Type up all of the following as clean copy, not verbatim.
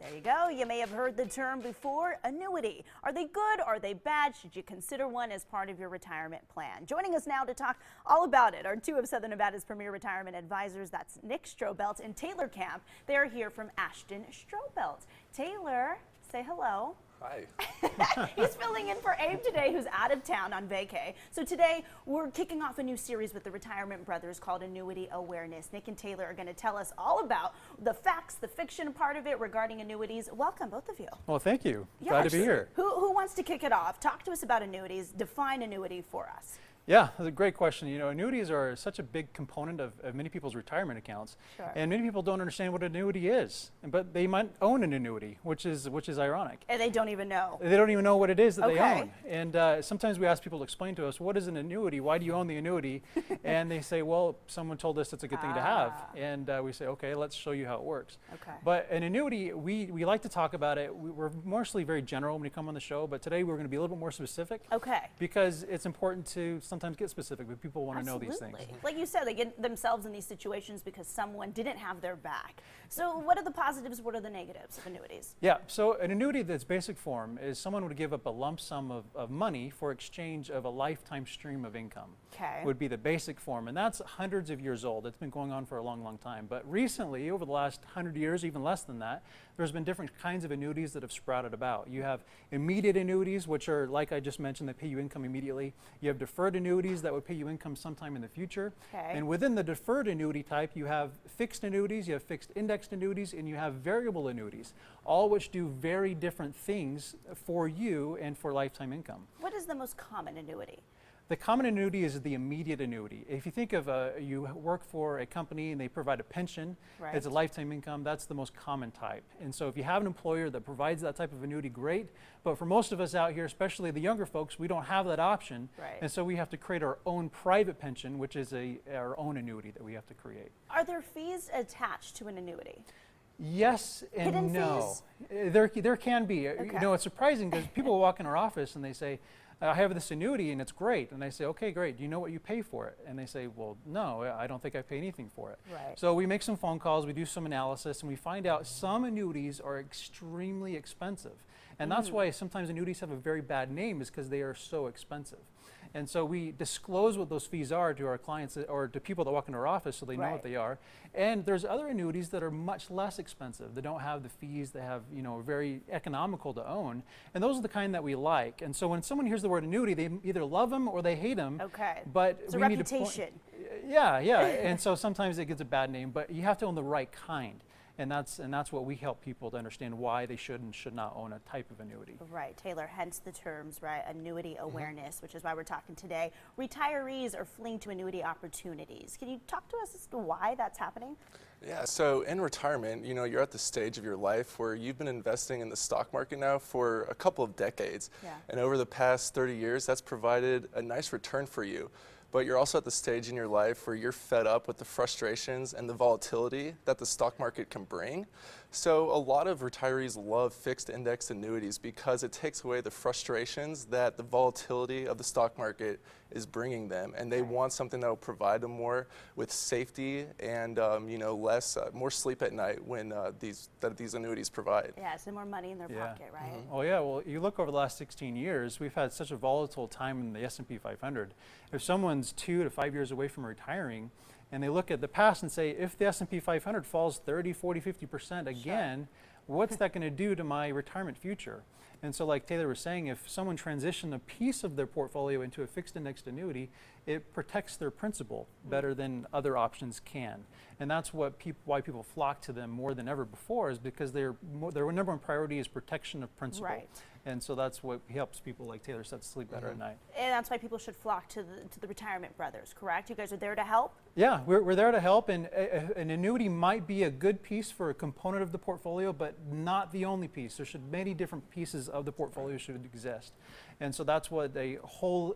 There you go. You may have heard the term before, annuity. Are they good? Are they bad? Should you consider one as part of your retirement plan? Joining us now to talk all about it are two of Southern Nevada's premier retirement advisors. That's Nick Strobelt and Taylor Camp. They're here from Ashton Strobelt. Taylor, say hello. Hi. He's filling in for Abe today, who's out of town on vacay. So today we're kicking off a new series with the Retirement Brothers called Annuity Awareness. Nick and Taylor are going to tell us all about the facts, the fiction part of it regarding annuities. Welcome, both of you. Well, thank you. Yeah, Glad to be here. Who wants to kick it off? Talk to us about annuities. Define annuity for us. Yeah, that's a great question. You know, annuities are such a big component of many people's retirement accounts. Sure. And many people don't understand what an annuity is, but they might own an annuity, which is ironic. And they don't even know. They don't even know what it is that Okay. they own. And sometimes we ask people to explain to us, what is an annuity? Why do you own the annuity? And they say, well, someone told us it's a good thing to have. And we say, okay, let's show you how it works. Okay. But an annuity, we like to talk about it. We're mostly very general when we come on the show, but today we're going to be a little bit more specific. Okay. Because it's important to sometimes get specific, but people want to know these things. Like you said, they get themselves in these situations because someone didn't have their back. So what are the positives, what are the negatives of annuities? Yeah, so an annuity that's basic form is someone would give up a lump sum of money for exchange of a lifetime stream of income. Okay. Would be the basic form, and that's hundreds of years old. It's been going on for a long, long time. But recently, over the last 100 years, even less than that, there's been different kinds of annuities that have sprouted about. You have immediate annuities, which are, like I just mentioned, that pay you income immediately. You have deferred annuities that would pay you income sometime in the future. Okay. And within the deferred annuity type, you have fixed annuities, you have fixed indexed annuities, and you have variable annuities, all which do very different things for you and for lifetime income. What is the most common annuity? The common annuity is the immediate annuity. If you think of you work for a company and they provide a pension, Right. it's a lifetime income, that's the most common type. And so if you have an employer that provides that type of annuity, great. But for most of us out here, especially the younger folks, we don't have that option. Right. And so we have to create our own private pension, which is our own annuity that we have to create. Are there fees attached to an annuity? Yes and Hidden no. fees? There can be. Okay. You know, it's surprising because people walk in our office and they say, I have this annuity and it's great. And I say, okay, great. Do you know what you pay for it? And they say, well, no, I don't think I pay anything for it. Right. So we make some phone calls, we do some analysis, and we find out some annuities are extremely expensive. And that's why sometimes annuities have a very bad name, is because they are so expensive. And so we disclose what those fees are to our clients or to people that walk into our office so they know Right. what they are. And there's other annuities that are much less expensive. They don't have the fees, they have, you know, very economical to own. And those are the kind that we like. And so when someone hears the word annuity, they either love them or they hate them. Okay. But It's a we need to reputation. yeah. And so sometimes it gets a bad name, but you have to own the right kind. And that's what we help people to understand why they should and should not own a type of annuity. Right, Taylor, hence the terms, right? Annuity awareness, which is why we're talking today. Retirees are fleeing to annuity opportunities. Can you talk to us as to why that's happening? Yeah, so in retirement, you know, you're at the stage of your life where you've been investing in the stock market now for a couple of decades. Yeah. And over the past 30 years, that's provided a nice return for you. But you're also at the stage in your life where you're fed up with the frustrations and the volatility that the stock market can bring. So a lot of retirees love fixed index annuities because it takes away the frustrations that the volatility of the stock market is bringing them, and they want something that will provide them more with safety and you know, more sleep at night when these annuities provide. Yeah, so more money in their pocket, right? Oh yeah, well, you look over the last 16 years, we've had such a volatile time in the S&P 500. If someone's 2 to 5 years away from retiring, and they look at the past and say, if the S&P 500 falls 30, 40, 50% again, what's that going to do to my retirement future? And so like Taylor was saying, if someone transitioned a piece of their portfolio into a fixed indexed annuity, it protects their principal better than other options can. And that's what why people flock to them more than ever before, is because their number one priority is protection of principal. Right. And so that's what helps people like Taylor said sleep better at night. And that's why people should flock to the Retirement Brothers, correct? You guys are there to help? Yeah, we're there to help, and an annuity might be a good piece for a component of the portfolio, but not the only piece. There should many different pieces of the portfolio should exist. And so that's what a whole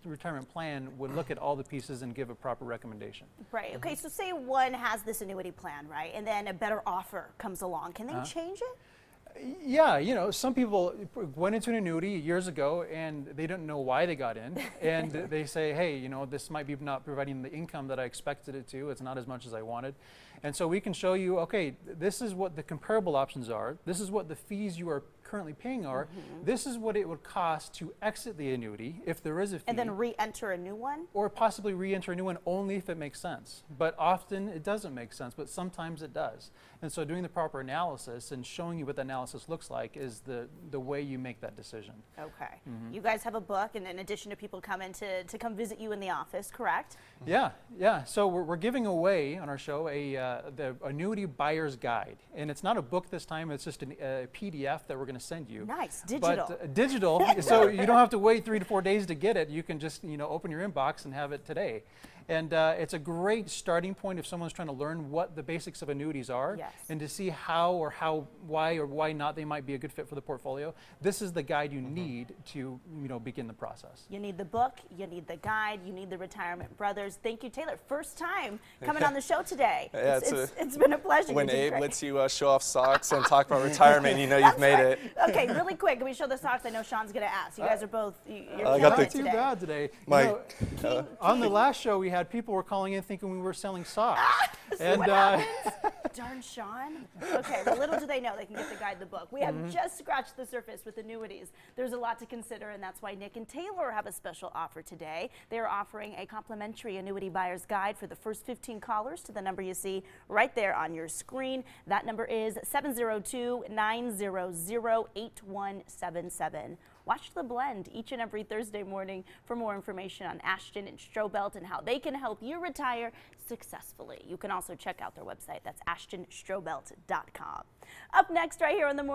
retirement plan would look at all the pieces and give a proper recommendation. Right. Okay, so say one has this annuity plan, right? And then a better offer comes along. Can they change it? Yeah, you know, some people went into an annuity years ago and they didn't know why they got in, and they say, hey, you know, this might be not providing the income that I expected it to. It's not as much as I wanted. And so we can show you, okay, this is what the comparable options are. This is what the fees you are currently paying are. This is what it would cost to exit the annuity if there is a fee. And then re-enter a new one? Or possibly re-enter a new one only if it makes sense. But often it doesn't make sense, but sometimes it does. And so doing the proper analysis and showing you what the analysis looks like is the way you make that decision. Okay. You guys have a book, and in addition to people coming to come visit you in the office, correct? Yeah. So we're giving away on our show the Annuity Buyer's Guide. And it's not a book this time, it's just a PDF that we're going to send you. Nice, digital. But digital, so you don't have to wait 3 to 4 days to get it. You can just, you know, open your inbox and have it today. And it's a great starting point if someone's trying to learn what the basics of annuities are, Yes. and to see why or why not they might be a good fit for the portfolio. This is the guide you need to, you know, begin the process. You need the book, you need the guide, you need the Retirement Brothers. Thank you, Taylor. First time coming on the show today. Yeah, it's been a pleasure. When You did Abe great. lets you show off socks and talk about retirement, you know you've made it. Okay, really quick, can we show the socks? I know Sean's going to ask. You guys are both, you're I got killing the- it Too today. bad today. My- You know, on the last show we had people were calling in thinking we were selling socks. And What happens? Darn Sean. Okay, well, little do they know they can get the guide, the book. We have just scratched the surface with annuities. There's a lot to consider, and that's why Nick and Taylor have a special offer today. They are offering a complimentary annuity buyer's guide for the first 15 callers to the number you see right there on your screen. That number is 702-900-8177. Watch The Blend each and every Thursday morning for more information on Ashton and Strobelt and how they can help you retire successfully. You can also check out their website. That's ashtonstrobelt.com. Up next right here on the morning.